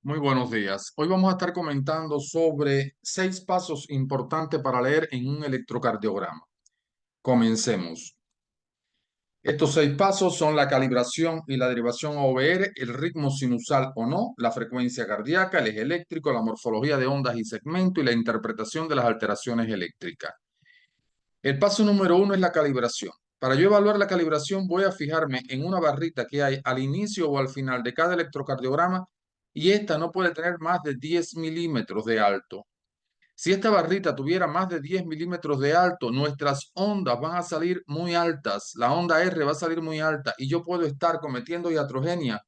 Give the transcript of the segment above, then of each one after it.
Muy buenos días. Hoy vamos a estar comentando sobre 6 pasos importantes para leer en un electrocardiograma. Comencemos. Estos 6 pasos son la calibración y la derivación a OBR, el ritmo sinusal o no, la frecuencia cardíaca, el eje eléctrico, la morfología de ondas y segmento y la interpretación de las alteraciones eléctricas. El paso número 1 es la calibración. Para yo evaluar la calibración voy a fijarme en una barrita que hay al inicio o al final de cada electrocardiograma y esta no puede tener más de 10 milímetros de alto. Si esta barrita tuviera más de 10 milímetros de alto, nuestras ondas van a salir muy altas. La onda R va a salir muy alta y yo puedo estar cometiendo iatrogenia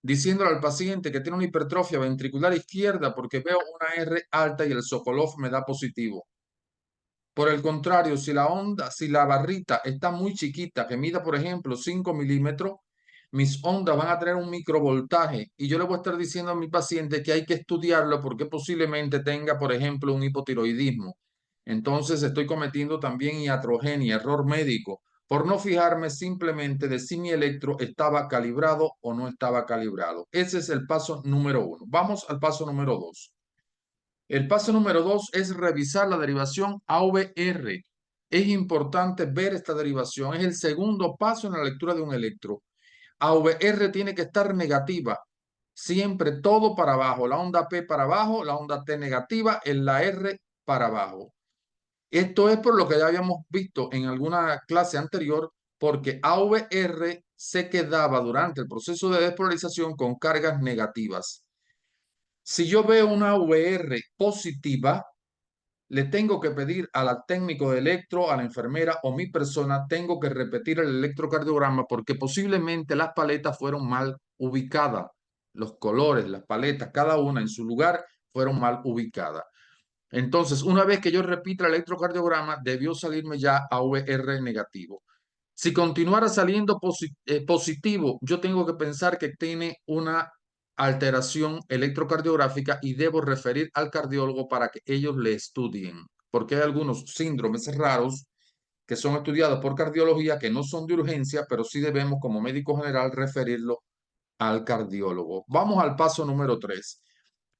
diciéndole al paciente que tiene una hipertrofia ventricular izquierda porque veo una R alta y el Sokolov me da positivo. Por el contrario, si la barrita está muy chiquita, que mida, por ejemplo, 5 milímetros, mis ondas van a tener un microvoltaje y yo le voy a estar diciendo a mi paciente que hay que estudiarlo porque posiblemente tenga, por ejemplo, un hipotiroidismo. Entonces estoy cometiendo también iatrogenia, error médico, por no fijarme simplemente de si mi electro estaba calibrado o no estaba calibrado. Ese es el paso número 1. Vamos al paso número 2. El paso número 2 es revisar la derivación AVR. Es importante ver esta derivación. Es el segundo paso en la lectura de un electro. AVR tiene que estar negativa. Siempre todo para abajo. La onda P para abajo, la onda T negativa, en la R para abajo. Esto es por lo que ya habíamos visto en alguna clase anterior, porque AVR se quedaba durante el proceso de despolarización con cargas negativas. Si yo veo una VR positiva, le tengo que pedir al técnico de electro, a la enfermera o mi persona, tengo que repetir el electrocardiograma porque posiblemente las paletas fueron mal ubicadas. Los colores, las paletas, cada una en su lugar, fueron mal ubicadas. Entonces, una vez que yo repita el electrocardiograma, debió salirme ya a VR negativo. Si continuara saliendo positivo, yo tengo que pensar que tiene una alteración electrocardiográfica y debo referir al cardiólogo para que ellos le estudien, porque hay algunos síndromes raros que son estudiados por cardiología que no son de urgencia, pero sí debemos como médico general referirlo al cardiólogo. Vamos al paso número 3.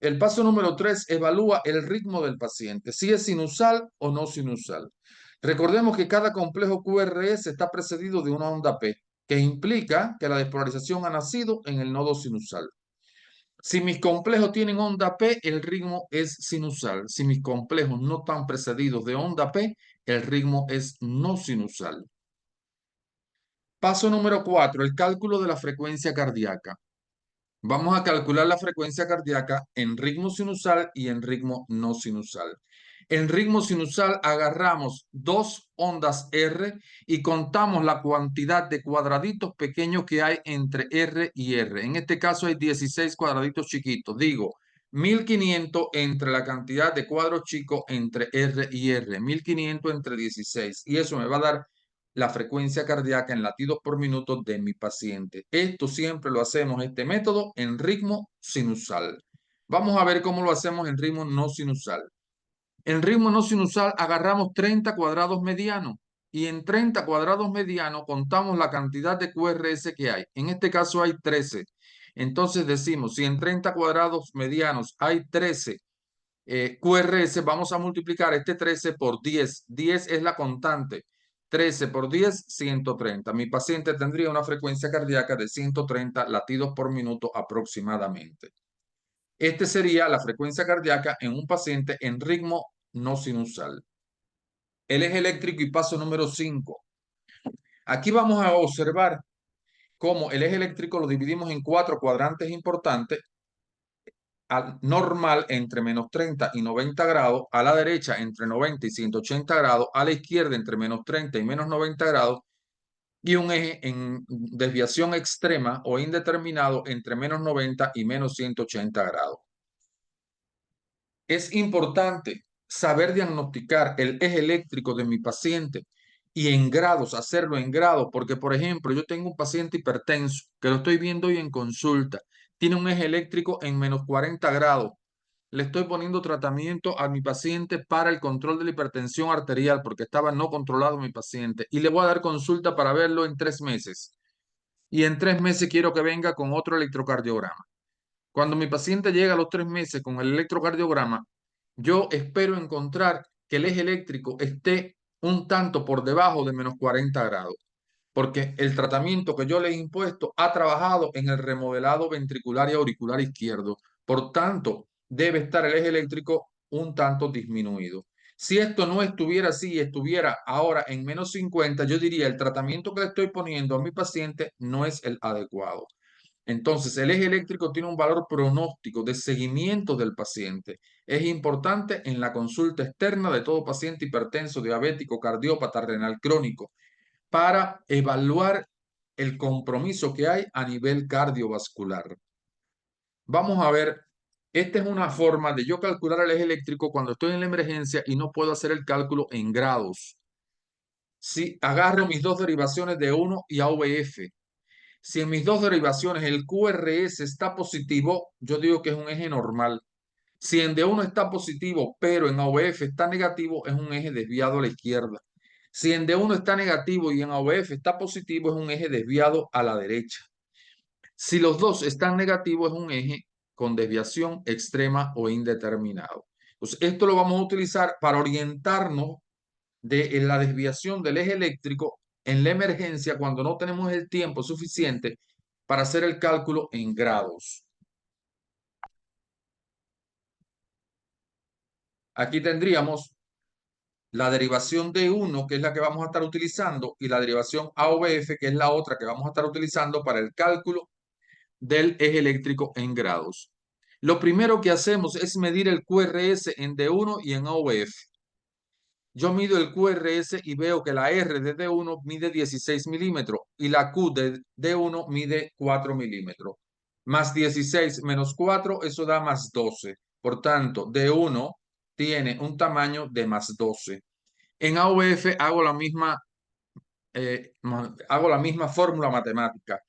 El paso número 3 evalúa el ritmo del paciente, si es sinusal o no sinusal. Recordemos que cada complejo QRS está precedido de una onda P, que implica que la despolarización ha nacido en el nodo sinusal. Si mis complejos tienen onda P, el ritmo es sinusal. Si mis complejos no están precedidos de onda P, el ritmo es no sinusal. Paso número 4, el cálculo de la frecuencia cardíaca. Vamos a calcular la frecuencia cardíaca en ritmo sinusal y en ritmo no sinusal. En ritmo sinusal agarramos dos ondas R y contamos la cantidad de cuadraditos pequeños que hay entre R y R. En este caso hay 16 cuadraditos chiquitos. Digo, 1500 entre la cantidad de cuadros chicos entre R y R. 1500 entre 16. Y eso me va a dar la frecuencia cardíaca en latidos por minuto de mi paciente. Esto siempre lo hacemos, este método, en ritmo sinusal. Vamos a ver cómo lo hacemos en ritmo no sinusal. En ritmo no sinusal agarramos 30 cuadrados medianos y en 30 cuadrados medianos contamos la cantidad de QRS que hay. En este caso hay 13. Entonces decimos, si en 30 cuadrados medianos hay 13 QRS, vamos a multiplicar este 13 por 10. 10 es la constante. 13 por 10, 130. Mi paciente tendría una frecuencia cardíaca de 130 latidos por minuto aproximadamente. Este sería la frecuencia cardíaca en un paciente en ritmo no sinusal. El eje eléctrico y paso número 5. Aquí vamos a observar cómo el eje eléctrico lo dividimos en 4 cuadrantes importantes: al normal entre menos 30 y 90 grados, a la derecha entre 90 y 180 grados, a la izquierda entre menos 30 y menos 90 grados, y un eje en desviación extrema o indeterminado entre menos 90 y menos 180 grados. Es importante saber diagnosticar el eje eléctrico de mi paciente y en grados, hacerlo en grados, porque por ejemplo, yo tengo un paciente hipertenso que lo estoy viendo hoy en consulta, tiene un eje eléctrico en menos 40 grados. Le estoy poniendo tratamiento a mi paciente para el control de la hipertensión arterial porque estaba no controlado mi paciente y le voy a dar consulta para verlo en 3 meses. Y en 3 meses quiero que venga con otro electrocardiograma. Cuando mi paciente llega a los 3 meses con el electrocardiograma, yo espero encontrar que el eje eléctrico esté un tanto por debajo de menos 40 grados, porque el tratamiento que yo le he impuesto ha trabajado en el remodelado ventricular y auricular izquierdo. Por tanto, debe estar el eje eléctrico un tanto disminuido. Si esto no estuviera así y estuviera ahora en menos 50, yo diría el tratamiento que le estoy poniendo a mi paciente no es el adecuado. Entonces, el eje eléctrico tiene un valor pronóstico de seguimiento del paciente. Es importante en la consulta externa de todo paciente hipertenso, diabético, cardiópata, renal crónico, para evaluar el compromiso que hay a nivel cardiovascular. Vamos a ver, esta es una forma de yo calcular el eje eléctrico cuando estoy en la emergencia y no puedo hacer el cálculo en grados. Si agarro mis dos derivaciones de 1 y AVF, si en mis dos derivaciones el QRS está positivo, yo digo que es un eje normal. Si en D1 está positivo, pero en AVF está negativo, es un eje desviado a la izquierda. Si en D1 está negativo y en AVF está positivo, es un eje desviado a la derecha. Si los dos están negativos, es un eje con desviación extrema o indeterminado. Entonces, esto lo vamos a utilizar para orientarnos de la desviación del eje eléctrico en la emergencia cuando no tenemos el tiempo suficiente para hacer el cálculo en grados. Aquí tendríamos la derivación D1, que es la que vamos a estar utilizando, y la derivación AVF, que es la otra que vamos a estar utilizando para el cálculo del eje eléctrico en grados. Lo primero que hacemos es medir el QRS en D1 y en AVF. Yo mido el QRS y veo que la R de D1 mide 16 milímetros y la Q de D1 mide 4 milímetros. Más 16 menos 4, eso da más 12. Por tanto, D1 tiene un tamaño de más 12. En AVF hago la misma fórmula matemática.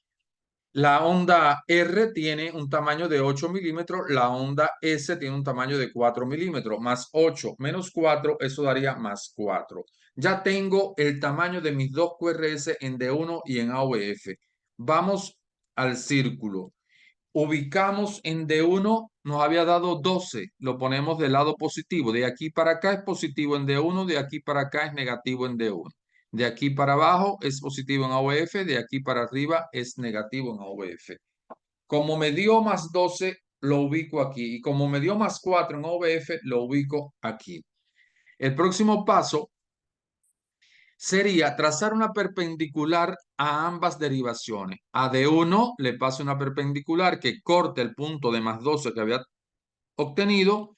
La onda R tiene un tamaño de 8 milímetros, la onda S tiene un tamaño de 4 milímetros, más 8 menos 4, eso daría más 4. Ya tengo el tamaño de mis dos QRS en D1 y en AVF. Vamos al círculo. Ubicamos en D1, nos había dado 12, lo ponemos del lado positivo. De aquí para acá es positivo en D1, de aquí para acá es negativo en D1. De aquí para abajo es positivo en AVF, de aquí para arriba es negativo en AVF. Como me dio más 12, lo ubico aquí. Y como me dio más 4 en AVF, lo ubico aquí. El próximo paso sería trazar una perpendicular a ambas derivaciones. A D1 le paso una perpendicular que corte el punto de más 12 que había obtenido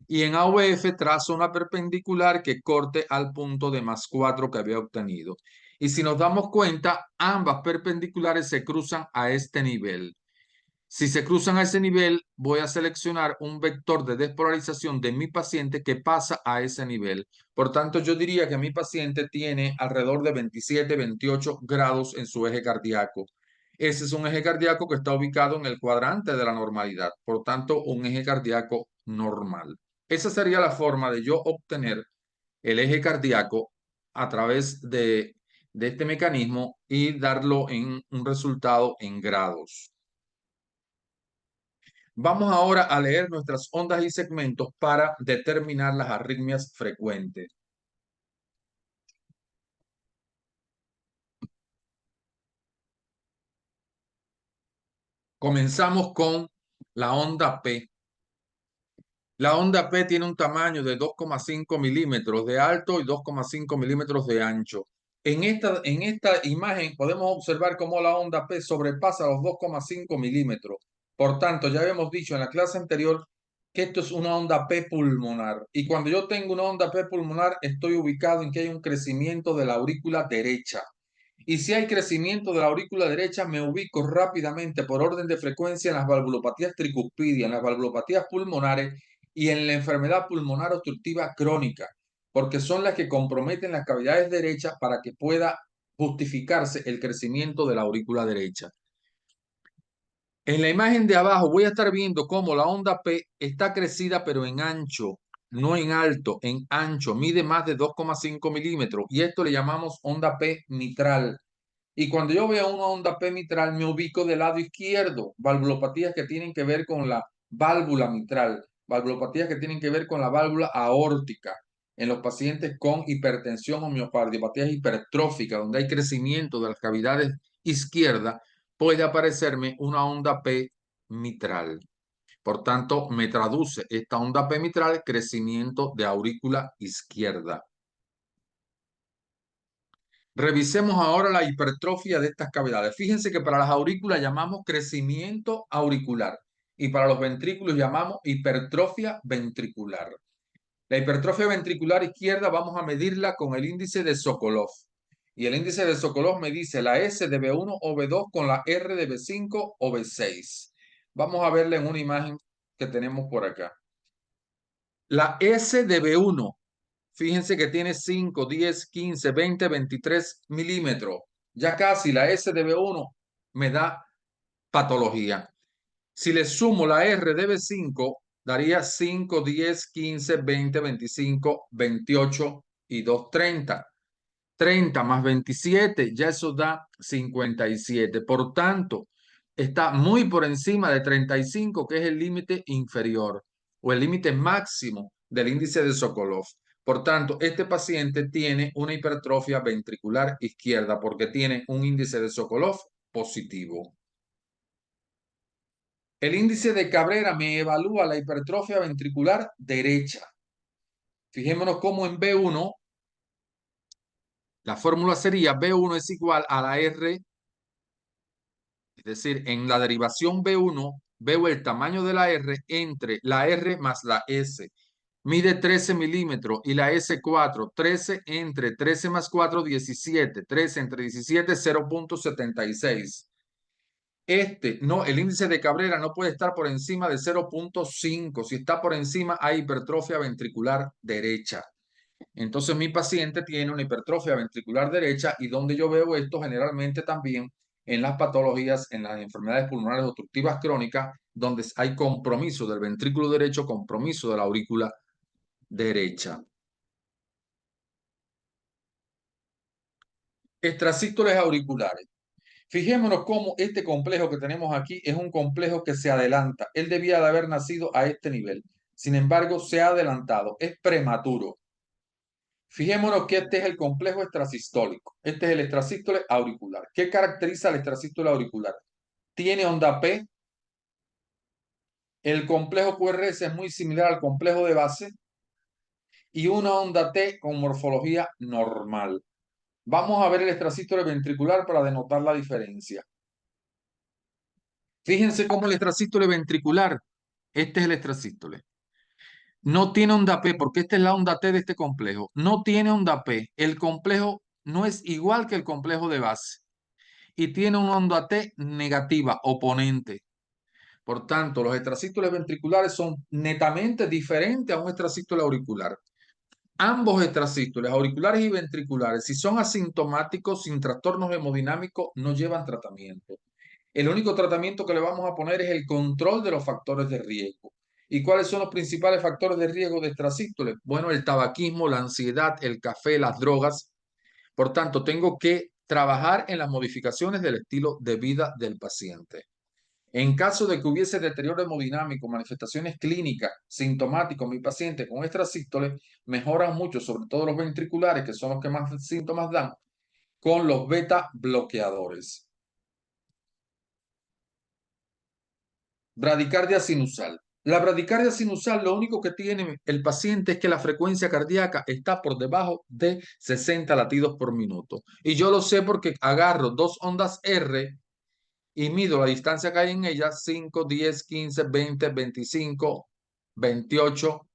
y en AVF trazo una perpendicular que corte al punto de más 4 que había obtenido. Y si nos damos cuenta, ambas perpendiculares se cruzan a este nivel. Si se cruzan a ese nivel, voy a seleccionar un vector de despolarización de mi paciente que pasa a ese nivel. Por tanto, yo diría que mi paciente tiene alrededor de 27, 28 grados en su eje cardíaco. Ese es un eje cardíaco que está ubicado en el cuadrante de la normalidad. Por tanto, un eje cardíaco normal. Esa sería la forma de yo obtener el eje cardíaco a través de este mecanismo y darlo en un resultado en grados. Vamos ahora a leer nuestras ondas y segmentos para determinar las arritmias frecuentes. Comenzamos con la onda P. La onda P tiene un tamaño de 2,5 milímetros de alto y 2,5 milímetros de ancho. En esta imagen podemos observar cómo la onda P sobrepasa los 2,5 milímetros. Por tanto, ya habíamos dicho en la clase anterior que esto es una onda P pulmonar. Y cuando yo tengo una onda P pulmonar, estoy ubicado en que hay un crecimiento de la aurícula derecha. Y si hay crecimiento de la aurícula derecha, me ubico rápidamente por orden de frecuencia en las valvulopatías tricuspidias, en las valvulopatías pulmonares y en la enfermedad pulmonar obstructiva crónica, porque son las que comprometen las cavidades derechas para que pueda justificarse el crecimiento de la aurícula derecha. En la imagen de abajo voy a estar viendo cómo la onda P está crecida pero en ancho, no en alto, en ancho, mide más de 2,5 milímetros y esto le llamamos onda P mitral. Y cuando yo veo una onda P mitral, me ubico del lado izquierdo. Valvulopatías que tienen que ver con la válvula mitral, valvulopatías que tienen que ver con la válvula aórtica. En los pacientes con hipertensión o miocardiopatías hipertróficas, donde hay crecimiento de las cavidades izquierdas, puede aparecerme una onda P mitral. Por tanto, me traduce esta onda P mitral crecimiento de aurícula izquierda. Revisemos ahora la hipertrofia de estas cavidades. Fíjense que para las aurículas llamamos crecimiento auricular y para los ventrículos llamamos hipertrofia ventricular. La hipertrofia ventricular izquierda vamos a medirla con el índice de Sokolov. Y el índice de Sokolov me dice la S de B1 o B2 con la R de B5 o B6. Vamos a verla en una imagen que tenemos por acá. La S de B1, fíjense que tiene 5, 10, 15, 20, 23 milímetros. Ya casi la S de B1 me da patología. Si le sumo la R de B5, daría 5, 10, 15, 20, 25, 28 y 2, 30. 30 más 27, ya eso da 57. Por tanto, está muy por encima de 35, que es el límite inferior o el límite máximo del índice de Sokolov. Por tanto, este paciente tiene una hipertrofia ventricular izquierda porque tiene un índice de Sokolov positivo. El índice de Cabrera me evalúa la hipertrofia ventricular derecha. Fijémonos cómo en B1 la fórmula sería B1 es igual a la R, es decir, en la derivación B1 veo el tamaño de la R entre la R más la S. Mide 13 milímetros y la S4, 13 entre 13 más 4, 17. 13 entre 17, 0.76. El índice de Cabrera no puede estar por encima de 0.5. Si está por encima, hay hipertrofia ventricular derecha. Entonces mi paciente tiene una hipertrofia ventricular derecha y donde yo veo esto generalmente también en las patologías, en las enfermedades pulmonares obstructivas crónicas, donde hay compromiso del ventrículo derecho, compromiso de la aurícula derecha. Extrasístoles auriculares. Fijémonos cómo este complejo que tenemos aquí es un complejo que se adelanta. Él debía de haber nacido a este nivel. Sin embargo, se ha adelantado. Es prematuro. Fijémonos que este es el complejo extrasistólico. Este es el extrasístole auricular. ¿Qué caracteriza el extrasístole auricular? Tiene onda P. El complejo QRS es muy similar al complejo de base y una onda T con morfología normal. Vamos a ver el extrasístole ventricular para denotar la diferencia. Fíjense cómo el extrasístole ventricular, este es el extrasístole. No tiene onda P porque esta es la onda T de este complejo. No tiene onda P. El complejo no es igual que el complejo de base y tiene una onda T negativa, oponente. Por tanto, los extrasístoles ventriculares son netamente diferentes a un extrasístole auricular. Ambos extrasístoles, auriculares y ventriculares, si son asintomáticos, sin trastornos hemodinámicos, no llevan tratamiento. El único tratamiento que le vamos a poner es el control de los factores de riesgo. ¿Y cuáles son los principales factores de riesgo de extrasístoles? Bueno, el tabaquismo, la ansiedad, el café, las drogas. Por tanto, tengo que trabajar en las modificaciones del estilo de vida del paciente. En caso de que hubiese deterioro hemodinámico, manifestaciones clínicas, sintomáticos, mi paciente con extrasístoles mejoran mucho, sobre todo los ventriculares, que son los que más síntomas dan, con los beta bloqueadores. Bradicardia sinusal. La bradicardia sinusal lo único que tiene el paciente es que la frecuencia cardíaca está por debajo de 60 latidos por minuto. Y yo lo sé porque agarro dos ondas R y mido la distancia que hay en ellas, 5, 10, 15, 20, 25, 28,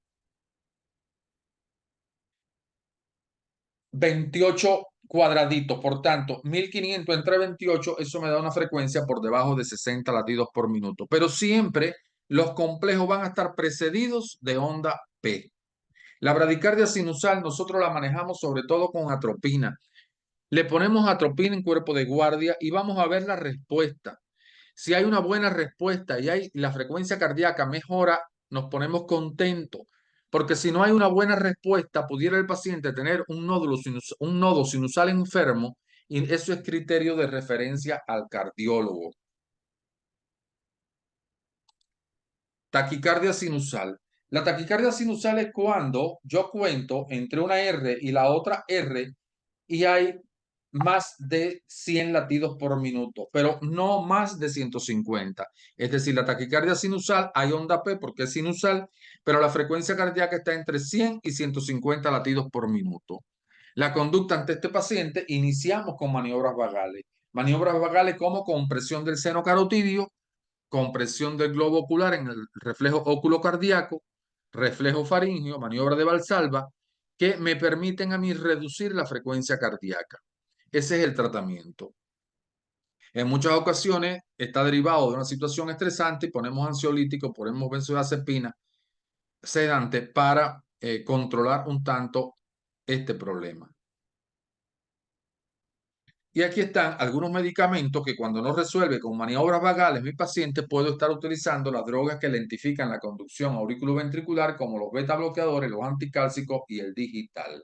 28 cuadraditos. Por tanto, 1500 entre 28, eso me da una frecuencia por debajo de 60 latidos por minuto. Pero siempre los complejos van a estar precedidos de onda P. La bradicardia sinusal nosotros la manejamos sobre todo con atropina. Le ponemos atropina en cuerpo de guardia y vamos a ver la respuesta. Si hay una buena respuesta y la frecuencia cardíaca mejora, nos ponemos contentos. Porque si no hay una buena respuesta, pudiera el paciente tener un nodo sinusal enfermo Y eso es criterio de referencia al cardiólogo. Taquicardia sinusal. La taquicardia sinusal es cuando yo cuento entre una R y la otra R y hay más de 100 latidos por minuto, pero no más de 150. Es decir, la taquicardia sinusal, hay onda P porque es sinusal, pero la frecuencia cardíaca está entre 100 y 150 latidos por minuto. La conducta ante este paciente, iniciamos con maniobras vagales. Maniobras vagales como compresión del seno carotidio, compresión del globo ocular en el reflejo oculocardíaco, reflejo faríngeo, maniobra de Valsalva, que me permiten a mí reducir la frecuencia cardíaca. Ese es el tratamiento. En muchas ocasiones está derivado de una situación estresante y ponemos ansiolítico, ponemos benzodiazepina, sedante para controlar un tanto este problema. Y aquí están algunos medicamentos que cuando no resuelve con maniobras vagales mi paciente, puedo estar utilizando las drogas que lentifican la conducción auriculoventricular como los beta bloqueadores, los anticálcicos y el digital.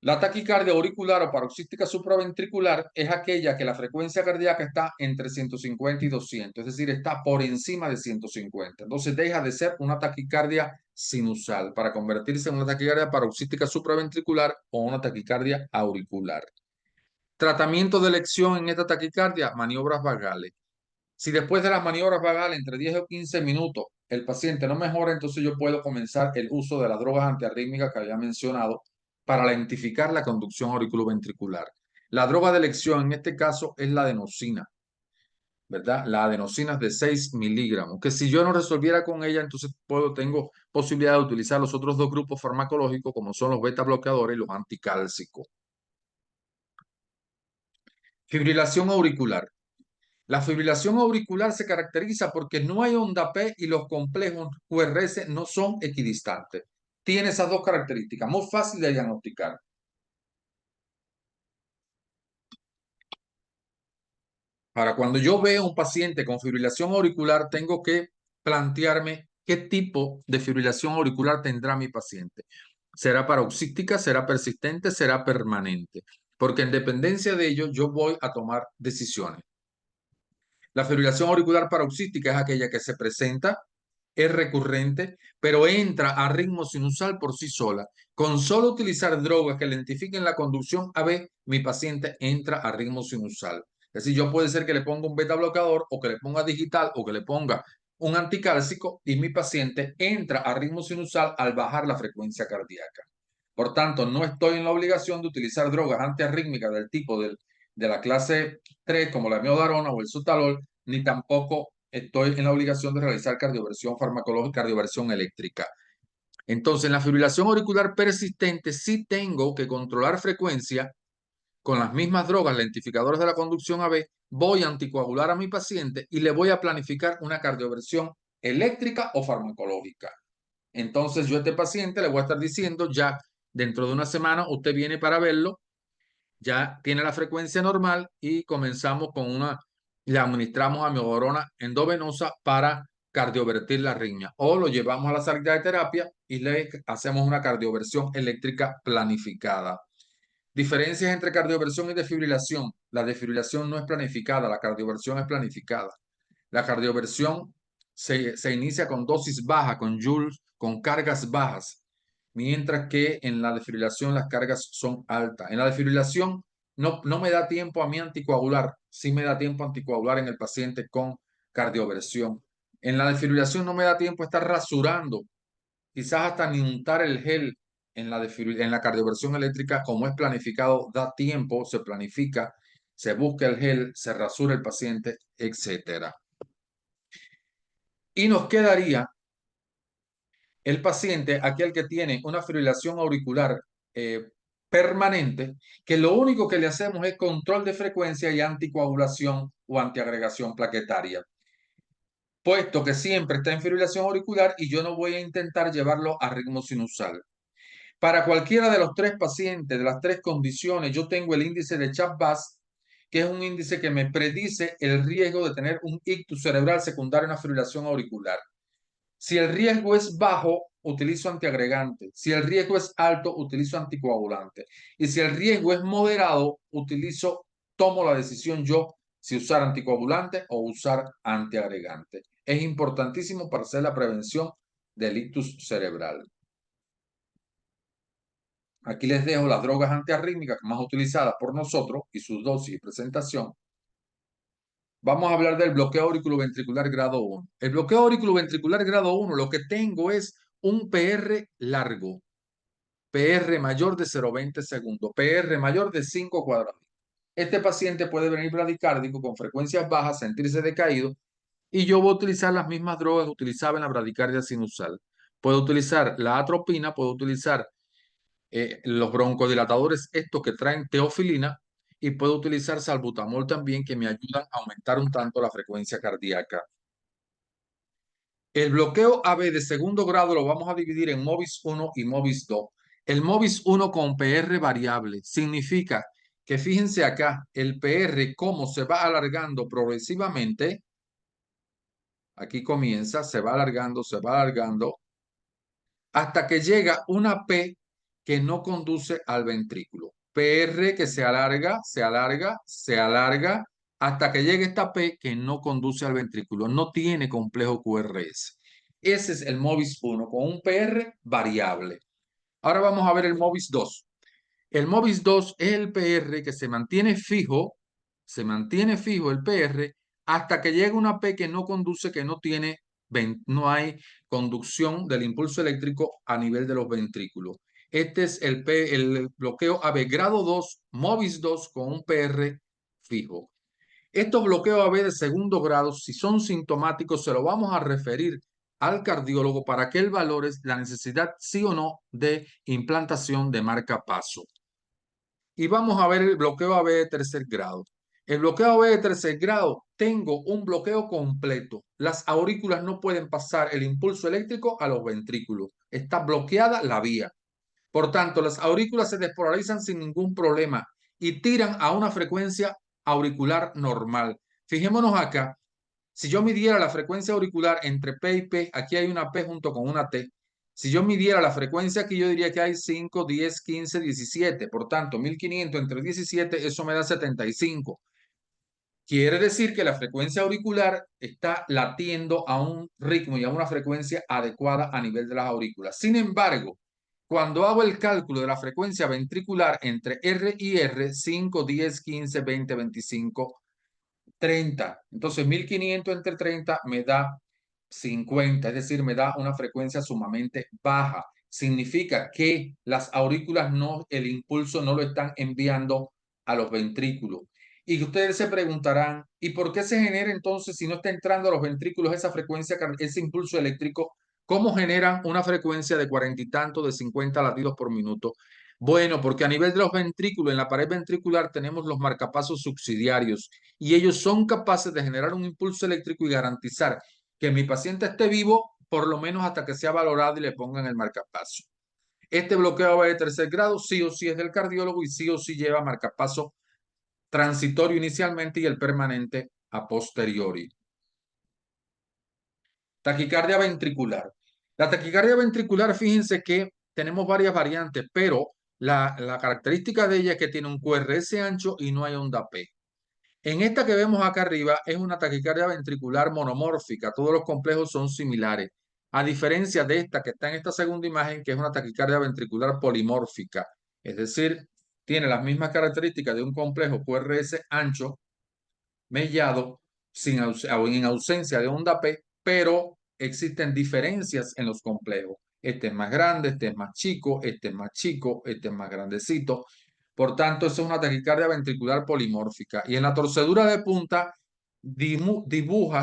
La taquicardia auricular o paroxística supraventricular es aquella que la frecuencia cardíaca está entre 150 y 200, es decir, está por encima de 150. Entonces deja de ser una taquicardia sinusal para convertirse en una taquicardia paroxística supraventricular o una taquicardia auricular. Tratamiento de elección en esta taquicardia, maniobras vagales. Si después de las maniobras vagales, entre 10 o 15 minutos, el paciente no mejora, entonces yo puedo comenzar el uso de las drogas antiarrítmicas que había mencionado para lentificar la conducción auriculoventricular. La droga de elección en este caso es la adenosina, ¿verdad? La adenosina es de 6 miligramos, que si yo no resolviera con ella, entonces tengo posibilidad de utilizar los otros dos grupos farmacológicos como son los beta bloqueadores y los anticálcicos. Fibrilación auricular. La fibrilación auricular se caracteriza porque no hay onda P y los complejos QRS no son equidistantes. Tiene esas dos características, muy fácil de diagnosticar. Ahora, cuando yo veo un paciente con fibrilación auricular, tengo que plantearme qué tipo de fibrilación auricular tendrá mi paciente. ¿Será paroxística? ¿Será persistente? ¿Será permanente? Porque en dependencia de ello, yo voy a tomar decisiones. La fibrilación auricular paroxística es aquella que se presenta, es recurrente, pero entra a ritmo sinusal por sí sola. Con solo utilizar drogas que lentifiquen la conducción AB, mi paciente entra a ritmo sinusal. Es decir, yo puede ser que le ponga un beta bloqueador o que le ponga digital o que le ponga un anticálcico y mi paciente entra a ritmo sinusal al bajar la frecuencia cardíaca. Por tanto, no estoy en la obligación de utilizar drogas antiarrítmicas del tipo de la clase 3, como la miodarona o el sotalol, ni tampoco estoy en la obligación de realizar cardioversión farmacológica, cardioversión eléctrica. Entonces, en la fibrilación auricular persistente sí tengo que controlar frecuencia con las mismas drogas lentificadoras de la conducción AB, voy a anticoagular a mi paciente y le voy a planificar una cardioversión eléctrica o farmacológica. Entonces, yo a este paciente le voy a estar diciendo ya dentro de una semana usted viene para verlo, ya tiene la frecuencia normal y comenzamos con le administramos amiodarona endovenosa para cardiovertir la arritmia o lo llevamos a la salida de terapia y le hacemos una cardioversión eléctrica planificada. Diferencias entre cardioversión y desfibrilación. La desfibrilación no es planificada, la cardioversión es planificada. La cardioversión se inicia con dosis baja, con joules, con cargas bajas, mientras que en la desfibrilación las cargas son altas. En la desfibrilación no me da tiempo a mí anticoagular, sí me da tiempo a anticoagular en el paciente con cardioversión. En la desfibrilación no me da tiempo a estar rasurando, quizás hasta ni untar el gel en la cardioversión eléctrica, como es planificado, da tiempo, se planifica, se busca el gel, se rasura el paciente, etcétera. Y nos quedaría el paciente, aquel que tiene una fibrilación auricular permanente, que lo único que le hacemos es control de frecuencia y anticoagulación o antiagregación plaquetaria, puesto que siempre está en fibrilación auricular y yo no voy a intentar llevarlo a ritmo sinusal. Para cualquiera de los tres pacientes, de las tres condiciones, yo tengo el índice de Chappe-Bass, que es un índice que me predice el riesgo de tener un ictus cerebral secundario a una fibrilación auricular. Si el riesgo es bajo, utilizo antiagregante. Si el riesgo es alto, utilizo anticoagulante. Y si el riesgo es moderado, tomo la decisión yo si usar anticoagulante o usar antiagregante. Es importantísimo para hacer la prevención del ictus cerebral. Aquí les dejo las drogas antiarrítmicas más utilizadas por nosotros y sus dosis y presentación. Vamos a hablar del bloqueo auriculoventricular grado 1. El bloqueo auriculoventricular grado 1, lo que tengo es un PR largo, PR mayor de 0,20 segundos, PR mayor de 5 cuadrados. Este paciente puede venir bradicárdico con frecuencias bajas, sentirse decaído, y yo voy a utilizar las mismas drogas que utilizaba en la bradicardia sinusal. Puedo utilizar la atropina, puedo utilizar los broncodilatadores, estos que traen teofilina, y puedo utilizar salbutamol también, que me ayudan a aumentar un tanto la frecuencia cardíaca. El bloqueo AB de segundo grado lo vamos a dividir en MOVIS 1 y MOVIS 2. El MOVIS 1 con PR variable significa que fíjense acá, el PR cómo se va alargando progresivamente. Aquí comienza, se va alargando, hasta que llega una P que no conduce al ventrículo. PR que se alarga, hasta que llegue esta P que no conduce al ventrículo. No tiene complejo QRS. Ese es el MOVIS 1 con un PR variable. Ahora vamos a ver el MOVIS 2. El MOVIS 2 es el PR que se mantiene fijo el PR hasta que llega una P que no conduce, no hay conducción del impulso eléctrico a nivel de los ventrículos. Este es el bloqueo AB grado 2, MOVIS 2 con un PR fijo. Estos bloqueos AB de segundo grado, si son sintomáticos, se lo vamos a referir al cardiólogo para que él valore la necesidad, sí o no, de implantación de marcapaso. Y vamos a ver el bloqueo AB de tercer grado. El bloqueo AB de tercer grado, tengo un bloqueo completo. Las aurículas no pueden pasar el impulso eléctrico a los ventrículos. Está bloqueada la vía. Por tanto, las aurículas se despolarizan sin ningún problema y tiran a una frecuencia auricular normal. Fijémonos acá. Si yo midiera la frecuencia auricular entre P y P, aquí hay una P junto con una T. Si yo midiera la frecuencia aquí, yo diría que hay 5, 10, 15, 17. Por tanto, 1500 entre 17, eso me da 75. Quiere decir que la frecuencia auricular está latiendo a un ritmo y a una frecuencia adecuada a nivel de las aurículas. Sin embargo, cuando hago el cálculo de la frecuencia ventricular entre R y R, 5, 10, 15, 20, 25, 30. Entonces, 1500 entre 30 me da 50, es decir, me da una frecuencia sumamente baja. Significa que las aurículas el impulso no lo están enviando a los ventrículos. Y ustedes se preguntarán, ¿y por qué se genera entonces, si no está entrando a los ventrículos esa frecuencia, ese impulso eléctrico? ¿Cómo generan una frecuencia de 40 y tanto, de 50 latidos por minuto? Bueno, porque a nivel de los ventrículos, en la pared ventricular tenemos los marcapasos subsidiarios y ellos son capaces de generar un impulso eléctrico y garantizar que mi paciente esté vivo por lo menos hasta que sea valorado y le pongan el marcapaso. Este bloqueo de tercer grado sí o sí es del cardiólogo y sí o sí lleva marcapaso transitorio inicialmente y el permanente a posteriori. Taquicardia ventricular. La taquicardia ventricular, fíjense que tenemos varias variantes, pero la característica de ella es que tiene un QRS ancho y no hay onda P. En esta que vemos acá arriba es una taquicardia ventricular monomórfica. Todos los complejos son similares. A diferencia de esta que está en esta segunda imagen, que es una taquicardia ventricular polimórfica. Es decir, tiene las mismas características de un complejo QRS ancho, mellado, en ausencia de onda P, pero existen diferencias en los complejos. Este es más grande, este es más chico, este es más chico, este es más grandecito. Por tanto, eso es una taquicardia ventricular polimórfica. Y en la torcedura de punta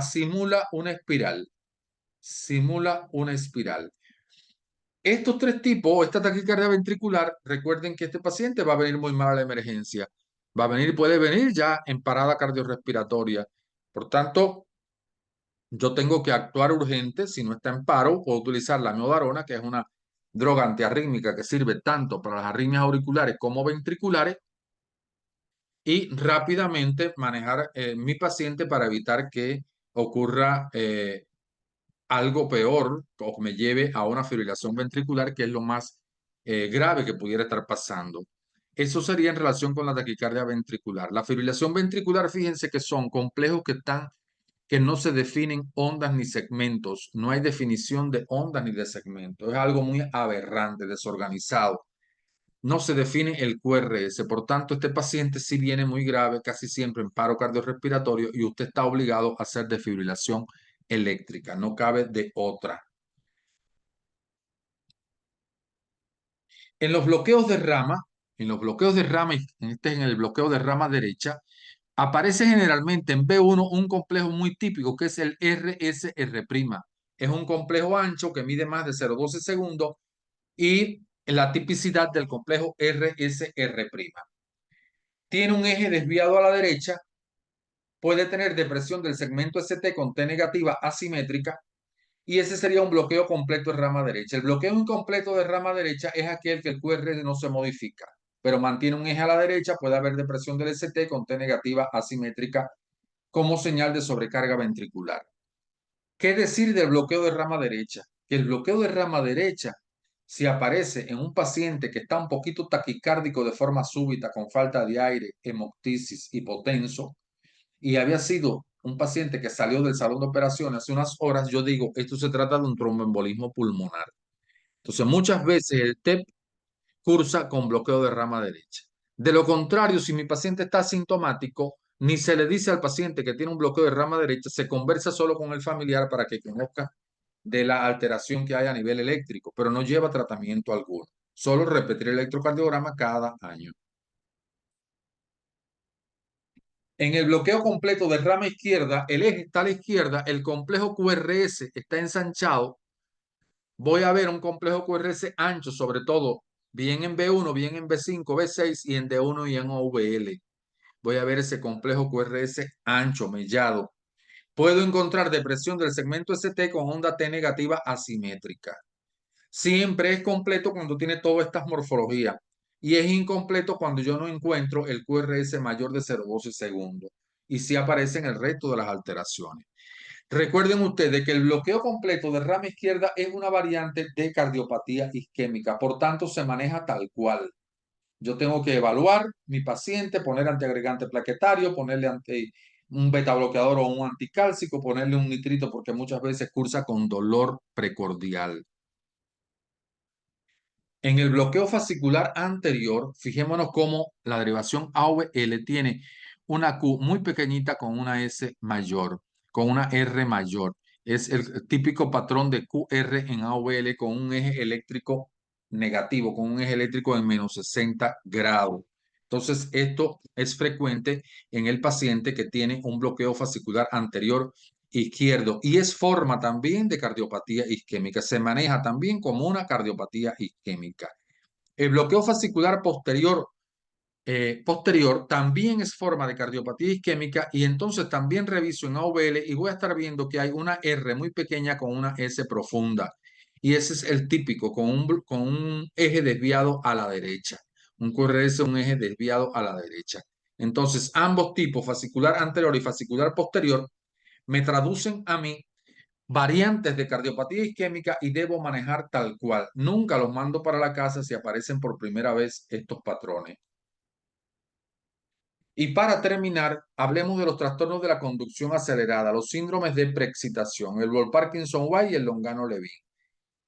simula una espiral. Simula una espiral. Estos tres tipos, esta taquicardia ventricular, recuerden que este paciente va a venir muy mal a la emergencia. Puede venir ya en parada cardiorrespiratoria. Por tanto, yo tengo que actuar urgente. Si no está en paro, puedo utilizar la miodarona, que es una droga antiarrítmica que sirve tanto para las arritmias auriculares como ventriculares, y rápidamente manejar mi paciente para evitar que ocurra algo peor o me lleve a una fibrilación ventricular, que es lo más grave que pudiera estar pasando. Eso sería en relación con la taquicardia ventricular. La fibrilación ventricular, fíjense que son complejos que no se definen ondas ni segmentos. No hay definición de ondas ni de segmentos. Es algo muy aberrante, desorganizado. No se define el QRS. Por tanto, este paciente sí viene muy grave, casi siempre en paro cardiorrespiratorio, y usted está obligado a hacer desfibrilación eléctrica. No cabe de otra. En los bloqueos de rama, este es en el bloqueo de rama derecha, aparece generalmente en B1 un complejo muy típico que es el RSR'. Es un complejo ancho que mide más de 0,12 segundos y la tipicidad del complejo RSR'. Tiene un eje desviado a la derecha, puede tener depresión del segmento ST con T negativa asimétrica y ese sería un bloqueo completo de rama derecha. El bloqueo incompleto de rama derecha es aquel que el QR no se modifica, pero mantiene un eje a la derecha, puede haber depresión del ST con T negativa asimétrica como señal de sobrecarga ventricular. ¿Qué decir del bloqueo de rama derecha? Que el bloqueo de rama derecha, si aparece en un paciente que está un poquito taquicárdico de forma súbita, con falta de aire, hemoptisis, hipotenso, y había sido un paciente que salió del salón de operaciones hace unas horas, yo digo, esto se trata de un tromboembolismo pulmonar. Entonces, muchas veces el TEP cursa con bloqueo de rama derecha. De lo contrario, si mi paciente está asintomático, ni se le dice al paciente que tiene un bloqueo de rama derecha, se conversa solo con el familiar para que conozca de la alteración que hay a nivel eléctrico, pero no lleva tratamiento alguno. Solo repetir el electrocardiograma cada año. En el bloqueo completo de rama izquierda, el eje está a la izquierda, el complejo QRS está ensanchado. Voy a ver un complejo QRS ancho, sobre todo, bien en B1, bien en B5, B6 y en D1 y en OVL. Voy a ver ese complejo QRS ancho, mellado. Puedo encontrar depresión del segmento ST con onda T negativa asimétrica. Siempre es completo cuando tiene todas estas morfologías y es incompleto cuando yo no encuentro el QRS mayor de 0,12 segundos y sí aparecen el resto de las alteraciones. Recuerden ustedes que el bloqueo completo de rama izquierda es una variante de cardiopatía isquémica, por tanto se maneja tal cual. Yo tengo que evaluar mi paciente, poner antiagregante plaquetario, ponerle un beta bloqueador o un anticálcico, ponerle un nitrito porque muchas veces cursa con dolor precordial. En el bloqueo fascicular anterior, fijémonos cómo la derivación AVL tiene una Q muy pequeñita con una S mayor, con una R mayor. Es el típico patrón de QR en AVL con un eje eléctrico negativo, con un eje eléctrico en menos 60 grados. Entonces, esto es frecuente en el paciente que tiene un bloqueo fascicular anterior izquierdo y es forma también de cardiopatía isquémica. Se maneja también como una cardiopatía isquémica. El bloqueo fascicular posterior también es forma de cardiopatía isquémica y entonces también reviso en AVL y voy a estar viendo que hay una R muy pequeña con una S profunda. Y ese es el típico, con un eje desviado a la derecha. Un QRS, un eje desviado a la derecha. Entonces, ambos tipos, fascicular anterior y fascicular posterior, me traducen a mí variantes de cardiopatía isquémica y debo manejar tal cual. Nunca los mando para la casa si aparecen por primera vez estos patrones. Y para terminar, hablemos de los trastornos de la conducción acelerada, los síndromes de preexcitación, el Wolff-Parkinson-White y el Longano-Levin.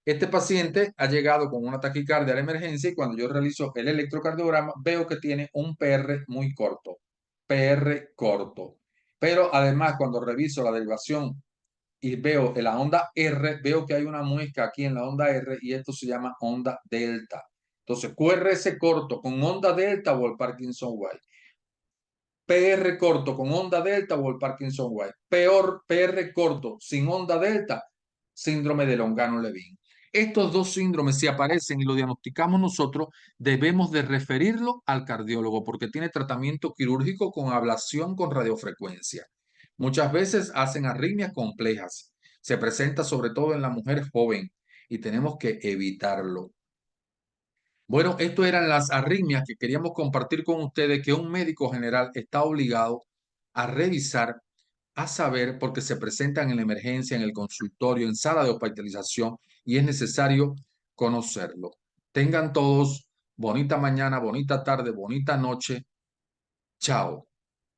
Este paciente ha llegado con una taquicardia a la emergencia y cuando yo realizo el electrocardiograma veo que tiene un PR muy corto, PR corto. Pero además cuando reviso la derivación y veo en la onda R, veo que hay una muesca aquí en la onda R y esto se llama onda delta. Entonces, QRS corto con onda delta o el Parkinson-White. PR corto con onda delta o el Parkinson-White. Peor, PR corto sin onda delta, síndrome de Longano-Levin. Estos dos síndromes, si aparecen y lo diagnosticamos nosotros, debemos de referirlo al cardiólogo porque tiene tratamiento quirúrgico con ablación con radiofrecuencia. Muchas veces hacen arritmias complejas. Se presenta sobre todo en la mujer joven y tenemos que evitarlo. Bueno, esto eran las arritmias que queríamos compartir con ustedes que un médico general está obligado a revisar a saber porque se presentan en la emergencia, en el consultorio, en sala de hospitalización y es necesario conocerlo. Tengan todos bonita mañana, bonita tarde, bonita noche. Chao.